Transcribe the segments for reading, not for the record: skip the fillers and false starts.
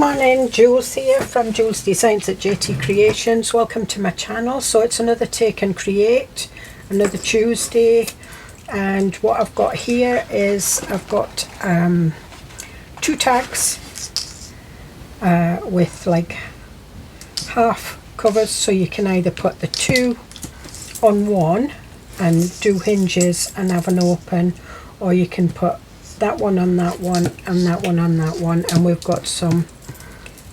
Morning, Jules here from Joolsedesigns at JT Creations. Welcome to my channel. So it's another take and create, another Tuesday, and what I've got here is I've got two tags with like half covers, so you can either put the two on one and do hinges and have an open, or you can put that one on that one and that one on that one, and we've got some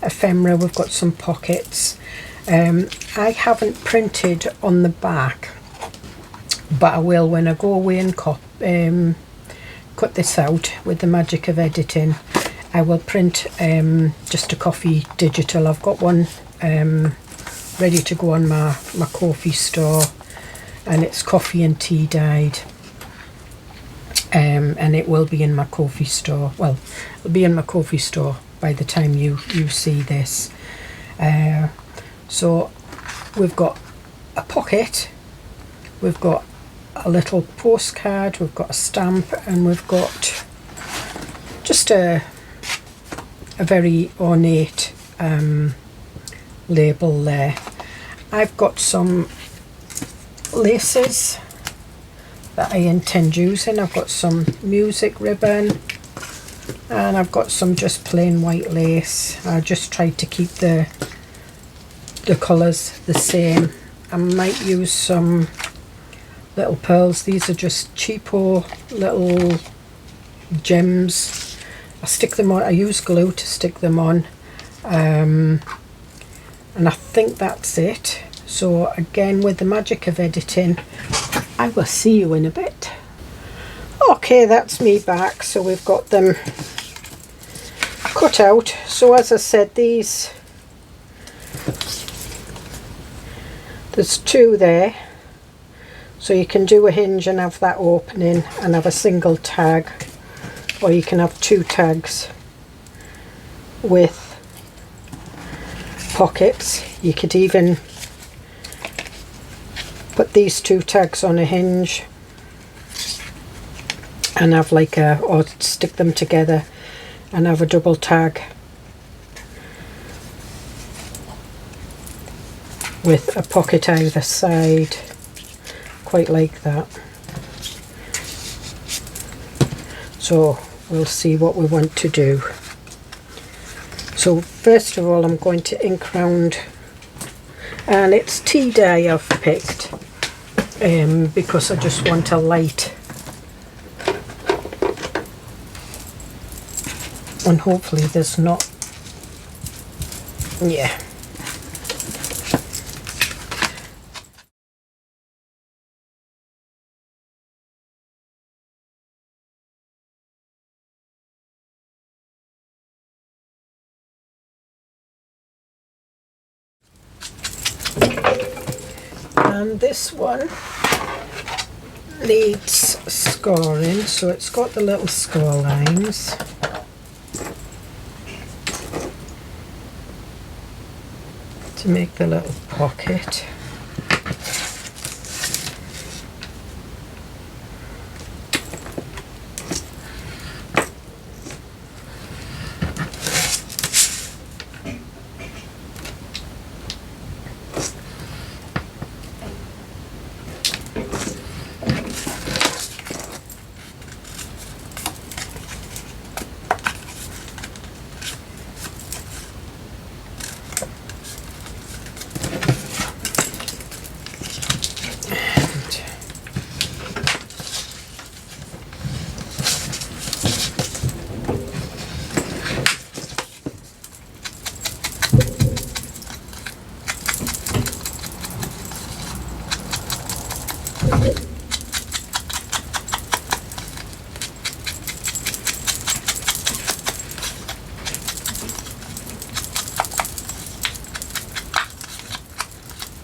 ephemera, we've got some pockets. I haven't printed on the back, but I will when I go away and cut this out with the magic of editing. I will print just a coffee digital. I've got one ready to go on my coffee store, and it's coffee and tea dyed. And it will be in my coffee store. Well, it'll be in my coffee store by the time you see this. So we've got a pocket, we've got a little postcard, we've got a stamp, and we've got just a very ornate label there. I've got some laces that I intend using. I've got some music ribbon, and I've got some just plain white lace. I just tried to keep the colours the same. I might use some little pearls. These are just cheapo little gems. I stick them on, I use glue to stick them on, and I think that's it. So again, with the magic of editing, I will see you in a bit. Okay, that's me back. So we've got them cut out. So as I said, there's two there. So you can do a hinge and have that opening and have a single tag, or you can have two tags with pockets. You could even put these two tags on a hinge and have like or stick them together and have a double tag with a pocket either side, quite like that. So we'll see what we want to do. So first of all, I'm going to ink round, and it's tea dye I've picked because I just want a light, and hopefully there's not, yeah. And this one needs scoring, so it's got the little score lines. To make the little pocket.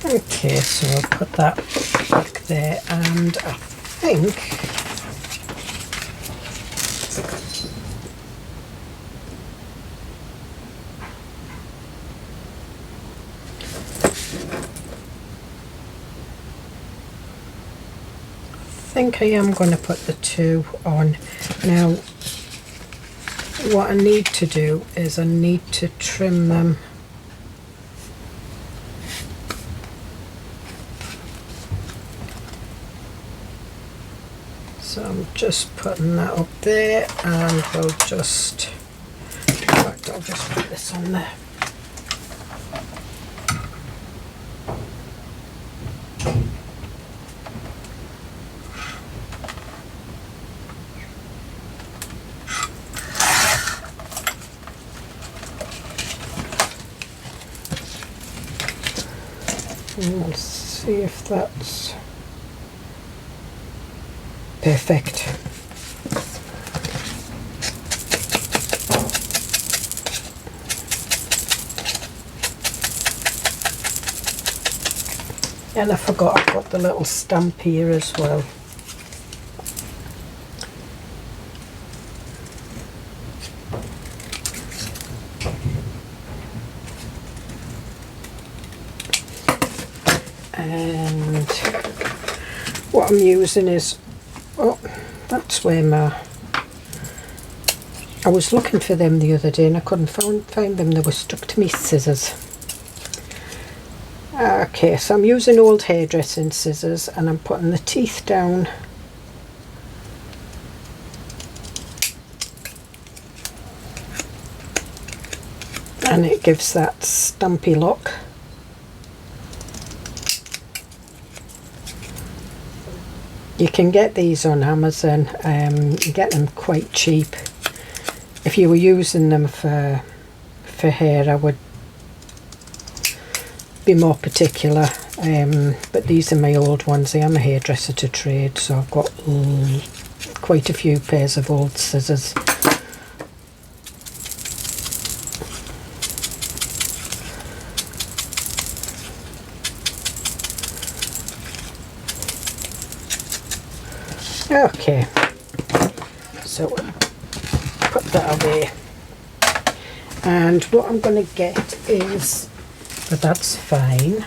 Okay, so I'll put that back there, and I think I am going to put the two on. Now what I need to do is I need to trim them. So I'm just putting that up there, and we'll just, in fact, I'll just put this on there. And we'll see if that's perfect. And I forgot I've got the little stamp here as well. And what I'm using is, oh, that's where I was looking for them the other day and I couldn't find them. They were stuck to me scissors. Okay, so I'm using old hairdressing scissors and I'm putting the teeth down. And it gives that stampy look. You can get these on Amazon. You get them quite cheap. If you were using them for hair, I would be more particular. But these are my old ones. I am a hairdresser to trade, so I've got quite a few pairs of old scissors. Okay, so put that away, and what I'm going to get is, but that's fine.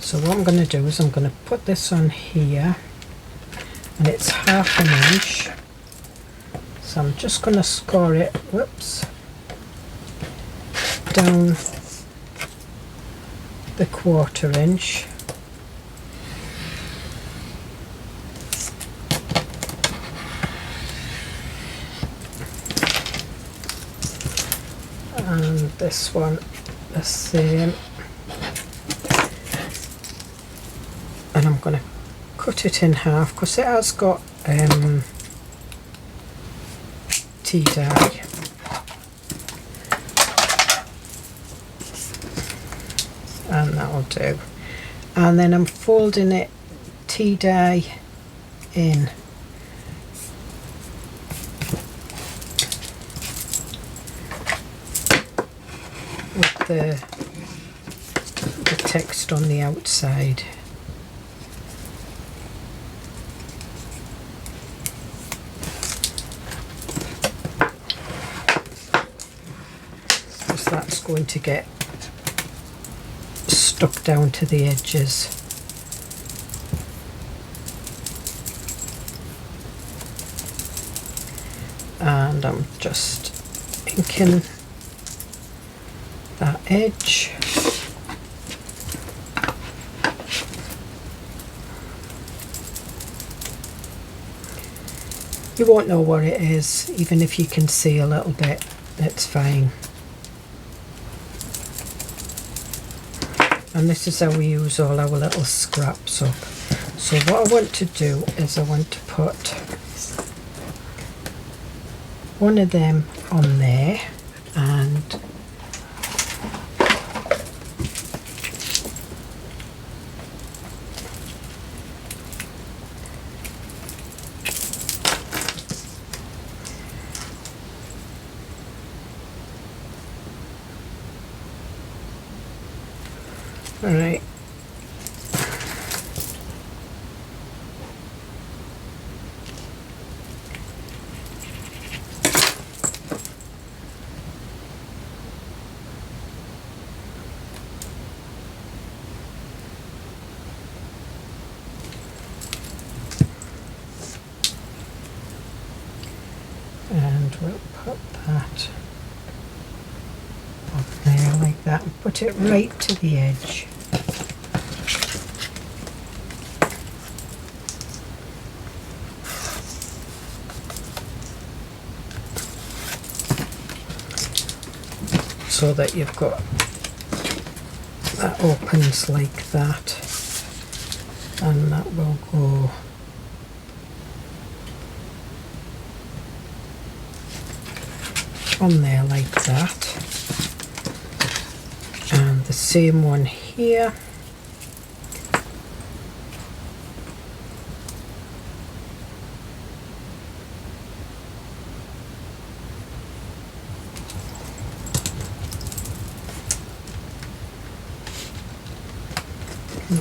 So what I'm going to do is I'm going to put this on here, and it's 1/2 inch. So I'm just going to score it, whoops, down the 1/4 inch. And this one the same, and I'm going to cut it in half because it has got tea dye, and that'll do. And then I'm folding it tea dye in. With the text on the outside. Because that's going to get stuck down to the edges. And I'm just inking that edge. You won't know what it is, even if you can see a little bit, it's fine. And this is how we use all our little scraps up. So what I want to do is I want to put one of them on there, and all right. And we'll put that up there like that and put it right to the edge. So that you've got that opens like that, and that will go on there like that, and the same one here.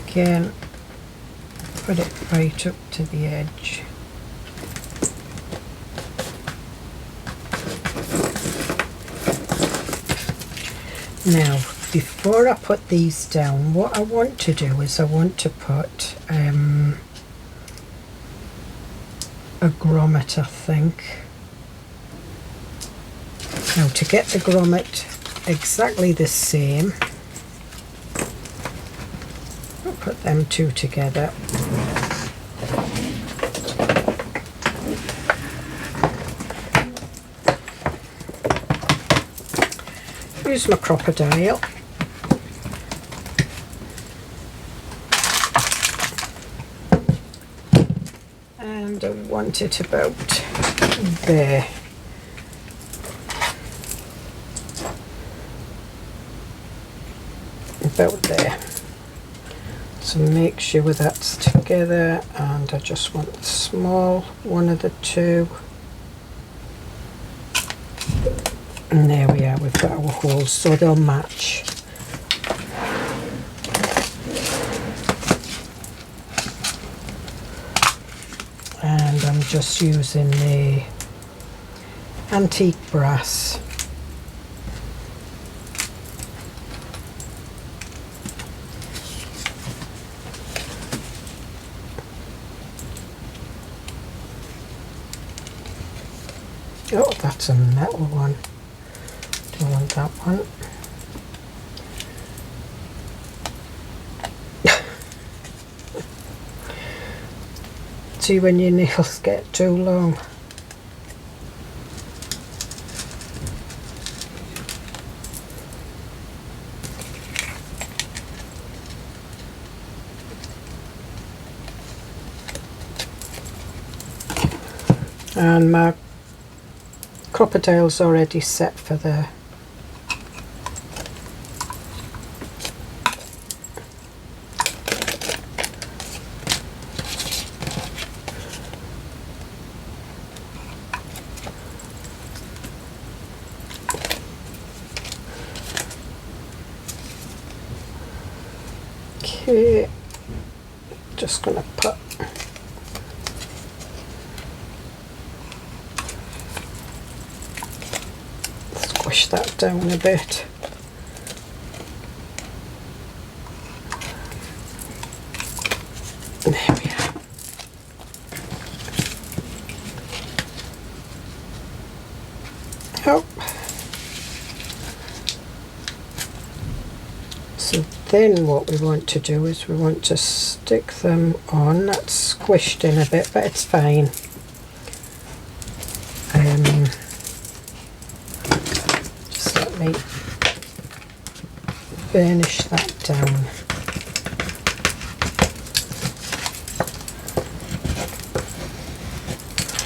Again, put it right up to the edge. Now, before I put these down, what I want to do is I want to put a grommet, I think. Now, to get the grommet exactly the same, I'll put them two together. Use my crocodile. And I want it about there. About there. So make sure that's together, and I just want the small one of the two. And there we are, we've got our holes, so they'll match. And I'm just using the antique brass. Oh, that's a metal one. Don't want that one. See when your nails get too long. And my crocodile's already set for the okay, just gonna put squish that down a bit. There we are. Oh. So then what we want to do is we want to stick them on. That's squished in a bit, but it's fine. Just let me burnish that down.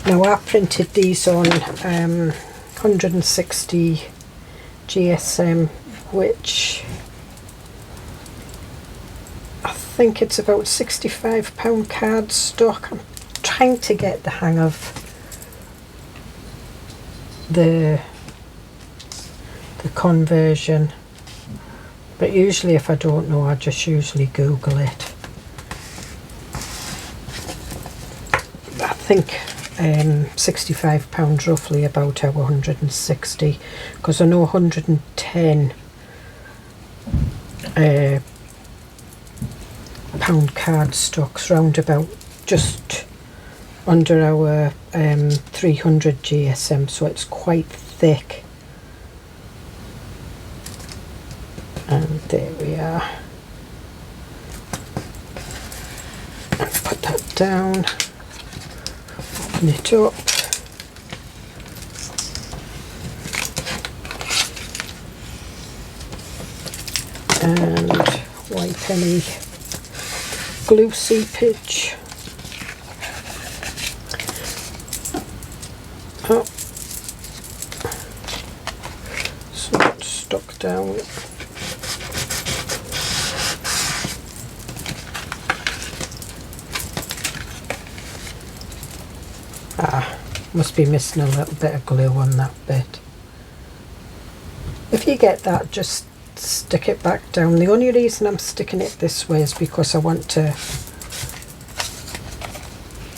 Now I printed these on 160 GSM, which I think it's about £65 cardstock. I'm trying to get the hang of the conversion, but usually if I don't know, I just usually Google it. I think £65 roughly about our 160, because I know 110 pound cardstock's round about just under our 300 GSM, so it's quite thick. And there we are. And put that down, open it up. And wipe any glue seepage. Oh, so it's stuck down. Must be missing a little bit of glue on that bit. If you get that, just stick it back down. The only reason I'm sticking it this way is because I want to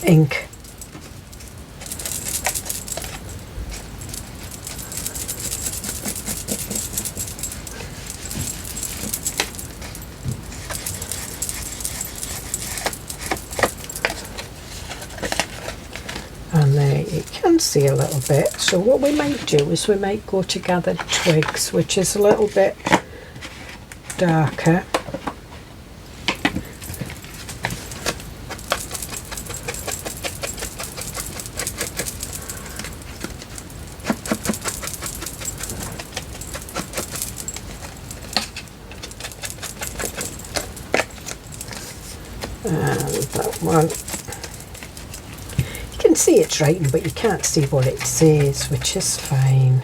ink. And there you can see a little bit. So what we might do is we might go to Gathered Twigs, which is a little bit darker. And that one. You can see it's writing, but you can't see what it says, which is fine.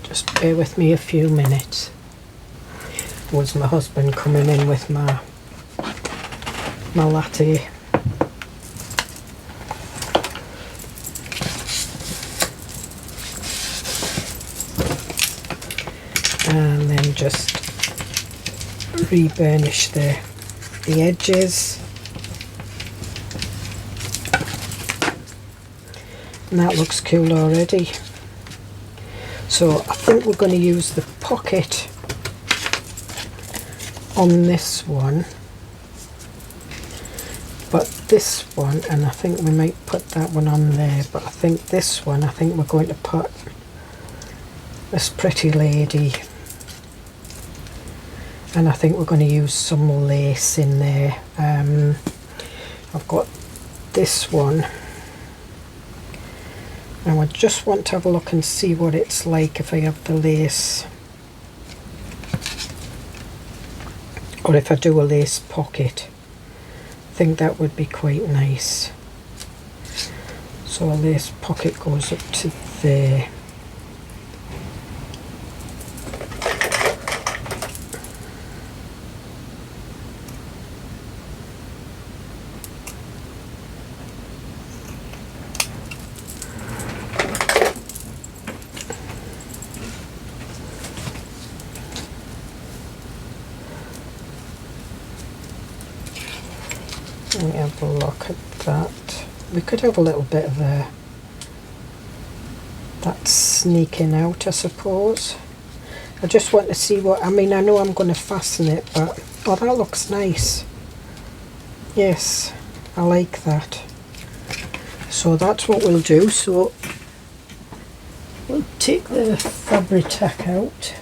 Just bear with me a few minutes. Was my husband coming in with my latte. And then just re-burnish the edges, and that looks cool already. So I think we're going to use the pocket on this one, but this one, and I think we might put that one on there, but I think this one, I think we're going to put this pretty lady. And I think we're going to use some lace in there. I've got this one. And I just want to have a look and see what it's like if I have the lace. Or if I do a lace pocket. I think that would be quite nice. So a lace pocket goes up to there. Let me have a look at that. We could have a little bit of that sneaking out, I suppose. I just want to see what, I mean, I know I'm going to fasten it, but oh, that looks nice. Yes, I like that. So that's what we'll do. So we'll take the fabric tack out.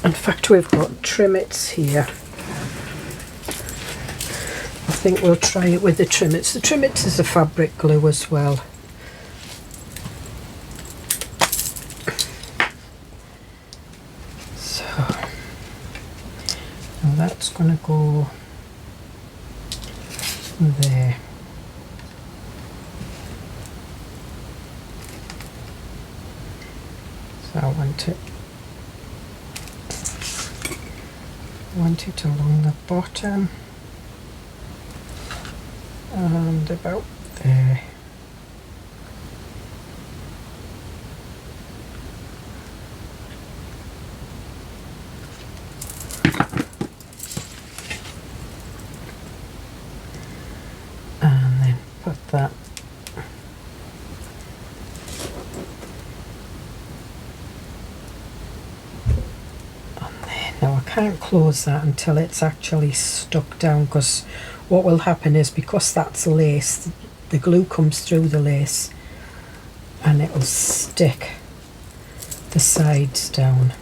In fact, we've got trimmets here. I think we'll try it with the trimmets. The trimmets is a fabric glue as well. So, now that's going to go there. So I want it along the bottom and about there. can't close that until it's actually stuck down, because what will happen is, because that's lace, the glue comes through the lace and it will stick the sides down.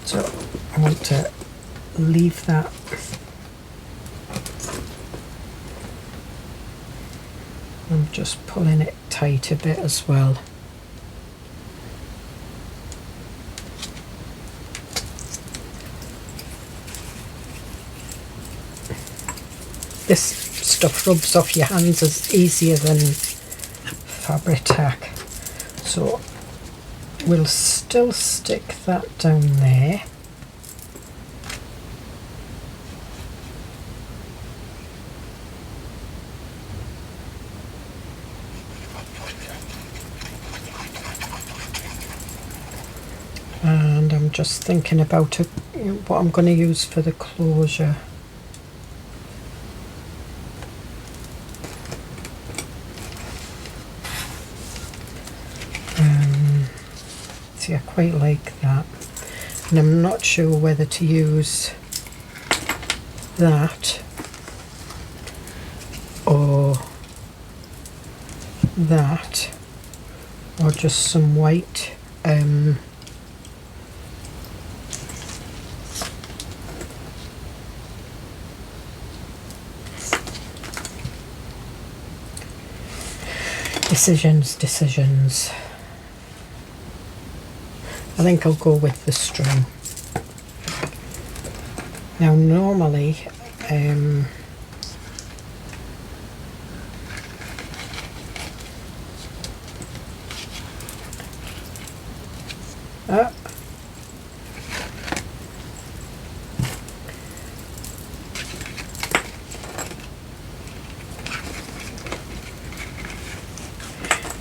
So I want to leave that. I'm just pulling it tight a bit as well. This stuff rubs off your hands as easier than fabric tack. So we'll still stick that down there. And I'm just thinking about what I'm going to use for the closure. See, I quite like that, and I'm not sure whether to use that or that, or just some white. Decisions. I think I'll go with the string. Now normally I'm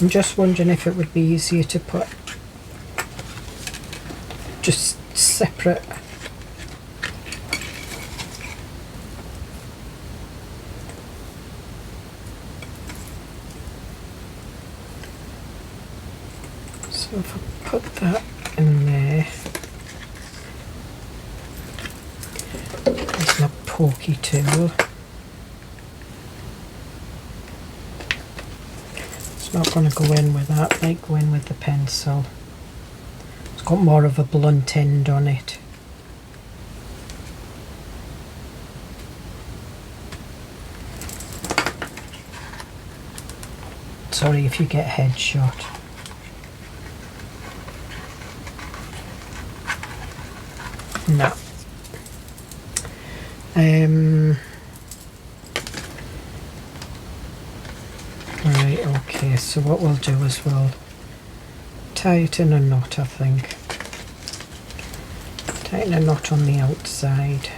just wondering if it would be easier to put just separate. So if I put that in there, there's my pokey tool. It's not going to go in with that, it might go in with the pencil. It's got more of a blunt end on it. Sorry if you get headshot. No. Right, okay, so what we'll do is we'll tie it in a knot, I think. Tighten a knot on the outside.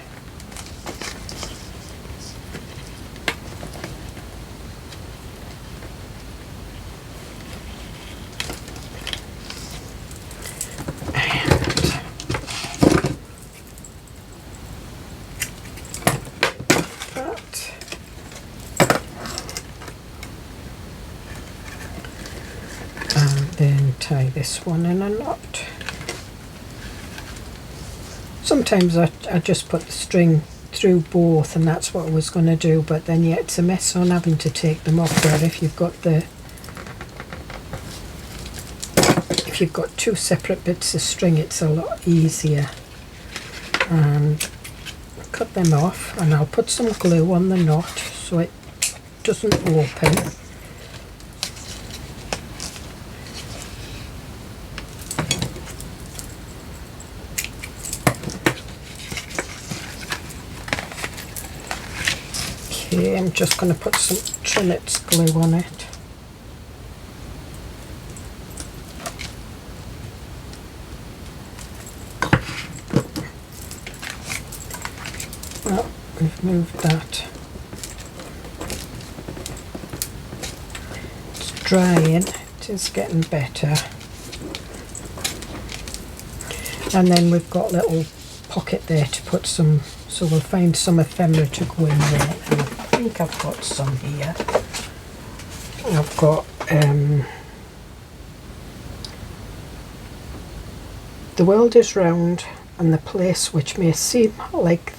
Then tie this one in a knot. Sometimes I just put the string through both, and that's what I was going to do, but then yeah, it's a mess on having to take them off. Where if you've got two separate bits of string, it's a lot easier. And cut them off, and I'll put some glue on the knot so it doesn't open. Okay, I'm just going to put some Trinit's glue on it. Well, we've moved that. It's drying, it is getting better. And then we've got a little pocket there to put some, so we'll find some ephemera to go in there. And I think I've got some here. I've got The world is round, and the place which may seem like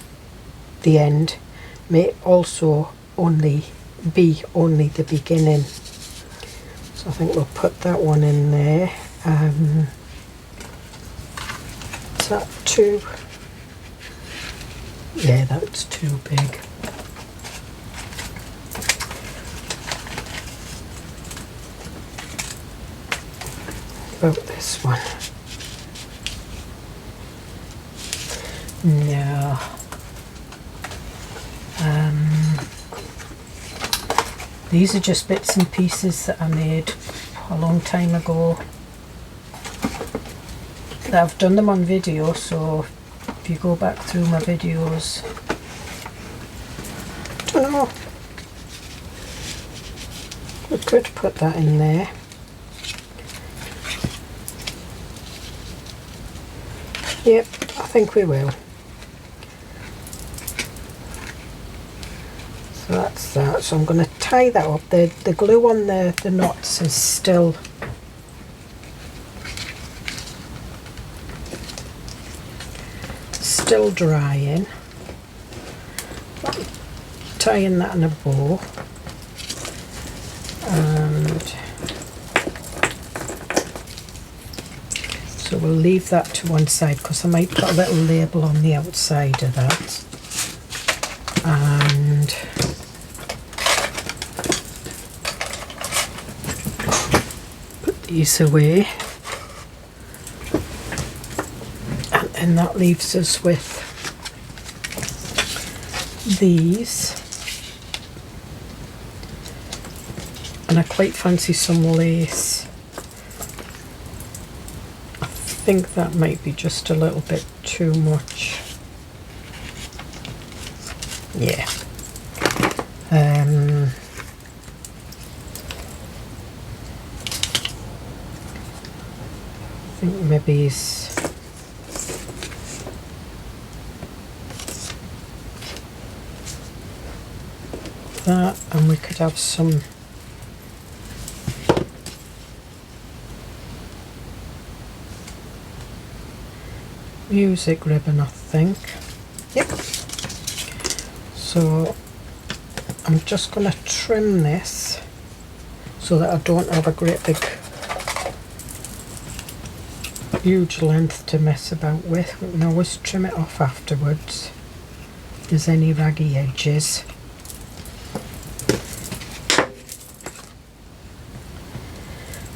the end may also be only the beginning. So I think we'll put that one in there. Is that too? Yeah, that's too big. About this one. No. These are just bits and pieces that I made a long time ago. I've done them on video, so if you go back through my videos, I don't know, we could put that in there. Yep, I think we will. So that's that. So I'm going to tie that up. The glue on the knots is still drying. I'm tying that in a bow, and so we'll leave that to one side because I might put a little label on the outside of that. And put these away, and that leaves us with these, and I quite fancy some lace. I think that might be just a little bit too much. Yeah. I think maybe that, and we could have some music ribbon, I think. Yep. So I'm just going to trim this so that I don't have a great big huge length to mess about with. We can always trim it off afterwards if there's any raggy edges.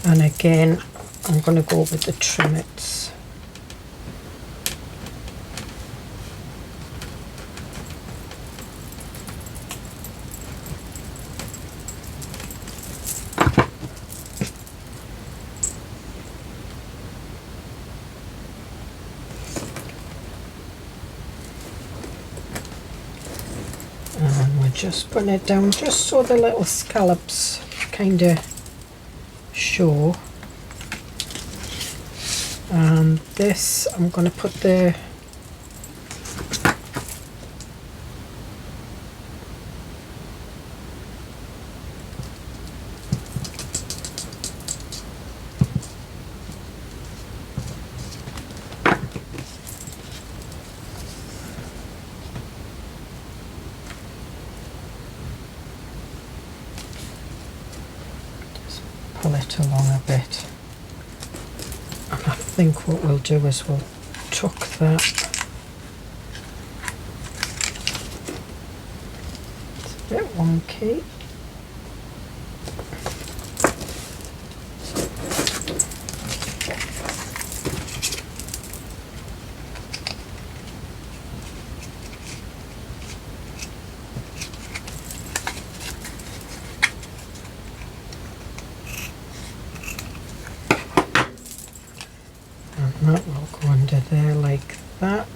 And again, I'm going to go with the trimmets. And we're just putting it down just so the little scallops kind of show. And this, I'm going to put the pull it along a bit, and I think what we'll do is we'll tuck that. It's a bit wonky. That will go under there like that.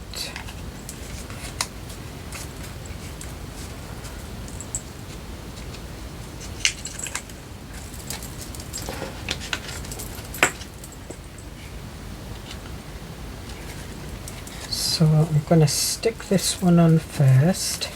So I'm going to stick this one on first.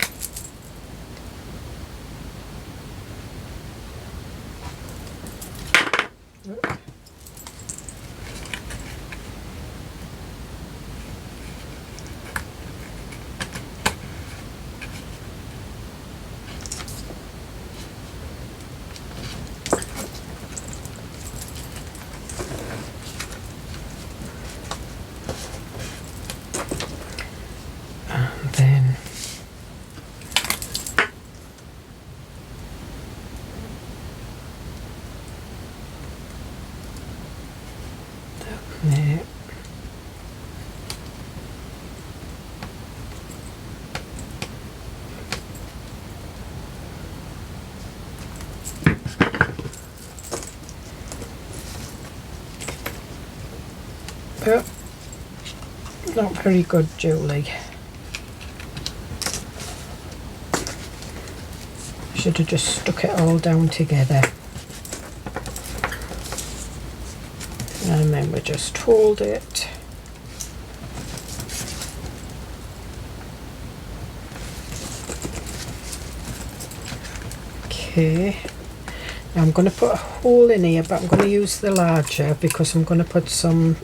There. Oh, not very good, Julie. Should have just stuck it all down together. And then we just hold it. Okay. Now I'm going to put a hole in here, but I'm going to use the larger because I'm going to put some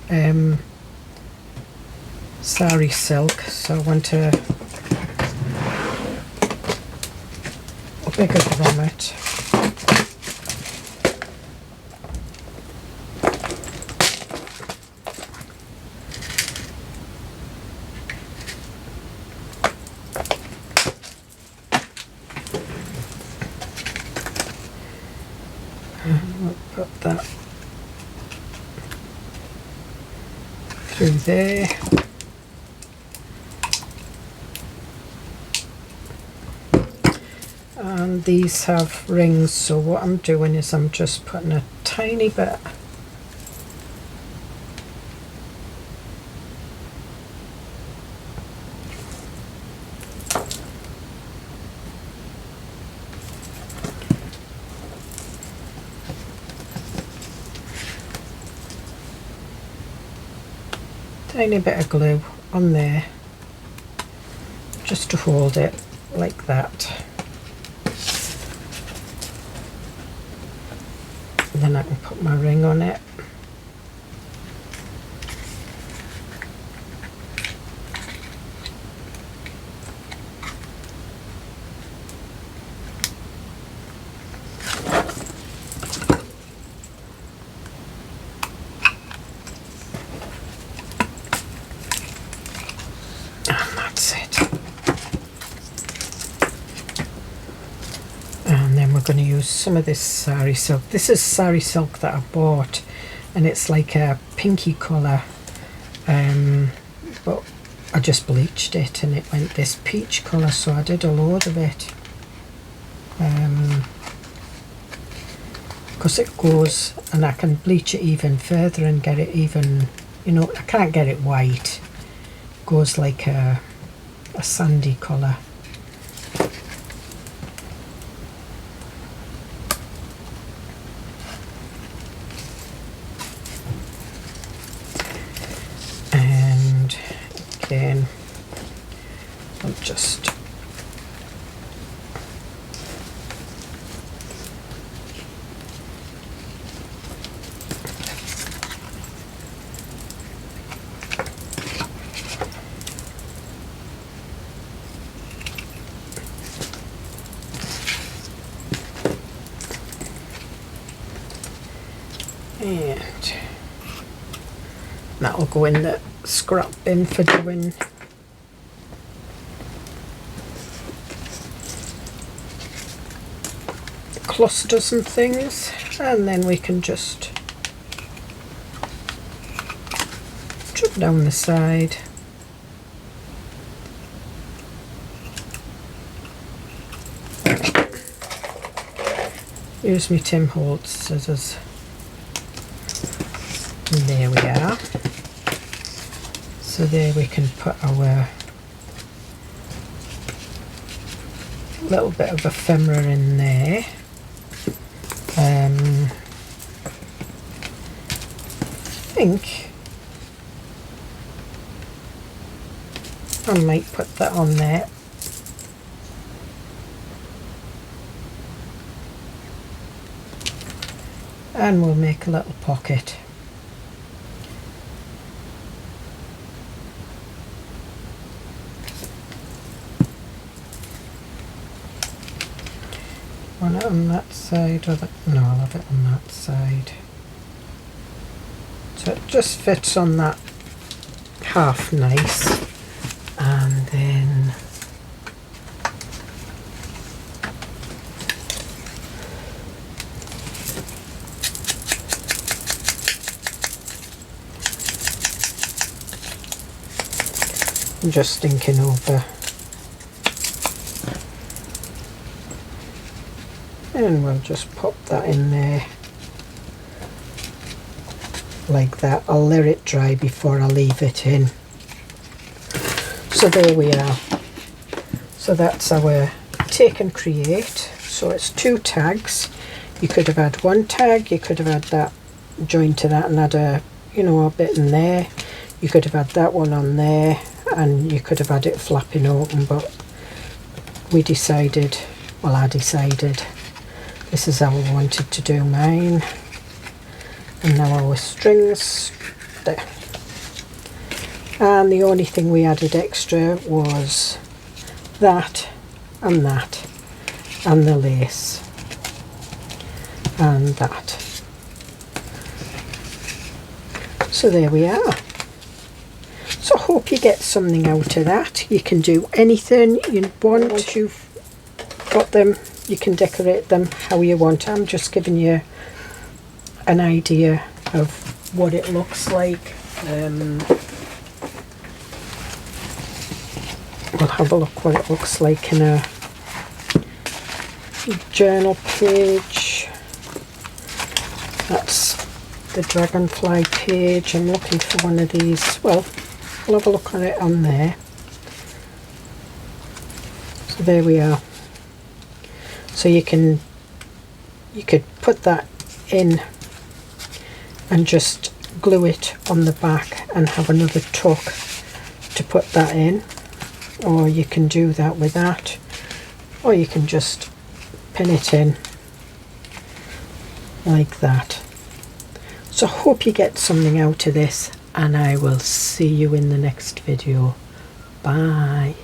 sari silk. So I want a bigger grommet. We'll put that through there. And these have rings, so what I'm doing is I'm just putting a tiny bit of glue on there just to hold it like that. And then I can put my ring on it. Going to use some of this sari silk. This is sari silk that I bought, and it's like a pinky colour, but I just bleached it and it went this peach colour, so I did a load of it because it goes, and I can bleach it even further and get it even, you know, I can't get it white, it goes like a sandy colour. Again, I'll just and that'll go in the scrap bin for doing clusters and things, and then we can just drip down the side. Use my Tim Holtz scissors. And there we are. So there we can put our little bit of ephemera in there. I think I might put that on there. And we'll make a little pocket. Want it on that side, or no, I'll have it on that side. So it just fits on that half nice, and then I'm just thinking over. And we'll just pop that in there like that. I'll let it dry before I leave it in. So there we are. So that's our take and create. So it's 2 tags. You could have had 1 tag, you could have had that joined to that and had a, you know, a bit in there. You could have had that one on there, and you could have had it flapping open, but we decided, well, I decided this is how I wanted to do mine. And now our strings there. And the only thing we added extra was that and that and the lace and that. So there we are. So I hope you get something out of that. You can do anything you want. Once you've got them, you can decorate them how you want. I'm just giving you an idea of what it looks like. We'll have a look what it looks like in a journal page. That's the dragonfly page. I'm looking for one of these. Well, we'll have a look at it on there. So there we are. So you could put that in and just glue it on the back and have another tuck to put that in, or you can do that with that, or you can just pin it in like that. So hope you get something out of this, and I will see you in the next video. Bye.